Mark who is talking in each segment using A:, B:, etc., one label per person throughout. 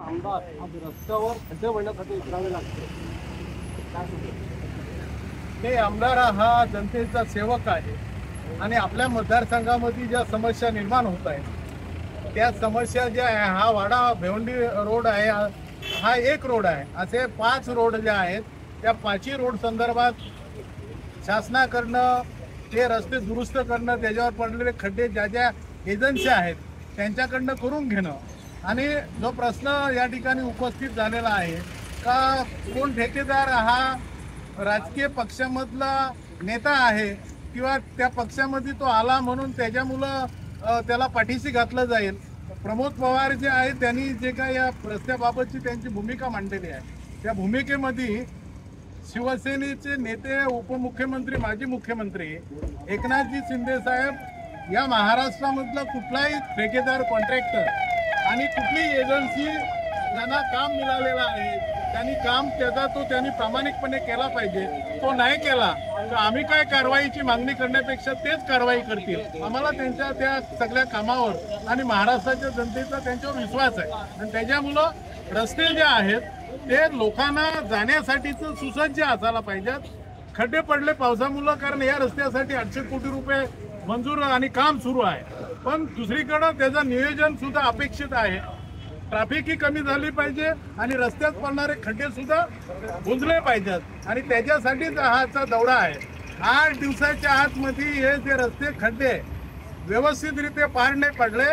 A: आमदार आज रस्त्यावर खड्डे भरण्यासाठी उतरावे लागते।
B: नाही, आमदार हा जनतेचा सेवक आहे आणि आपल्या मतदारसंघामध्ये ज्या समस्या निर्माण होत आहेत त्या समस्या ज्या आहे, हा वाडा भिवंडी रोड आहे, हा एक रोड आहे, असे 5 रोड जे आहेत त्या 5ही रोड संदर्भात शासनाकडनं ते रस्ते दुरुस्त करणं, त्याच्यावर पडलेले खड्डे ज्या ज्या एजन्सी आहेत त्यांच्याकडनं करून घेणं आणि जो प्रश्न या ठिकाणी उपस्थित झालेला आहे का कोण ठेकेदार हा राजकीय पक्षामधला नेता आहे किंवा त्या पक्षामध्ये तो आला म्हणून त्याच्यामुळं त्याला पाठीशी घातलं जाईल। प्रमोद पवार जे आहेत त्यांनी जे काय या रस्त्याबाबतची त्यांची भूमिका मांडलेली आहे त्या भूमिकेमध्ये शिवसेनेचे नेते, उपमुख्यमंत्री, माजी मुख्यमंत्री एकनाथजी शिंदे साहेब या महाराष्ट्रामधला कुठलाही ठेकेदार, कॉन्ट्रॅक्टर आणि कुठली एजन्सी ज्यांना काम मिळालेलं आहे त्यांनी काम त्यांनी प्रामाणिकपणे केला पाहिजे। तो नाही केला तर आम्ही काय कारवाईची मागणी करण्यापेक्षा तेच कारवाई करतील। आम्हाला त्यांच्या त्या सगळ्या कामावर आणि महाराष्ट्राच्या जनतेचा त्यांच्यावर विश्वास आहे आणि त्याच्यामुळं रस्ते जे आहेत ते लोकांना जाण्यासाठीच सुसज्ज असायला पाहिजेत। खड्डे पडले पावसामुळे कारण या रस्त्यासाठी 800 कोटी रुपये मंजूर आणि काम सुरू आहे, पण दुसरीकडे त्याचं नियोजन सुद्धा अपेक्षित आहे। ट्रॅफिकही कमी झाली पाहिजे आणि रस्त्यात पडणारे खड्डे सुद्धा बुजले पाहिजेत आणि त्याच्यासाठीच हाचा दौरा आहे। 8 दिवसाच्या आतमध्ये हे जे रस्ते खड्डे व्यवस्थितरित्या पार नाही पडले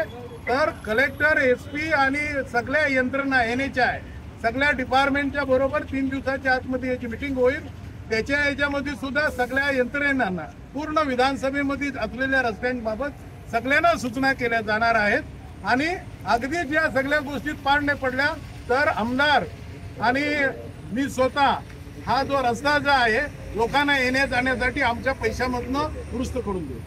B: तर कलेक्टर, SP आणि सगळ्या यंत्रणा, NHI सगळ्या डिपार्टमेंटच्या बरोबर 3 दिवसाच्या आतमध्ये याची मीटिंग होईल। त्याच्या याच्यामध्ये सुद्धा सगळ्या यंत्रणांना पूर्ण विधानसभेमध्ये असलेल्या रस्त्यांबाबत सगळ्यांना सूचना केल्या जाणार आहेत आणि अगदीच या सगळ्या गोष्टीत पार नाही पडल्या तर आमदार आणि मी स्वतः हा जो रस्ता जो आहे लोकांना येण्या जाण्यासाठी आमच्या पैशामधनं दुरुस्त करून देऊ।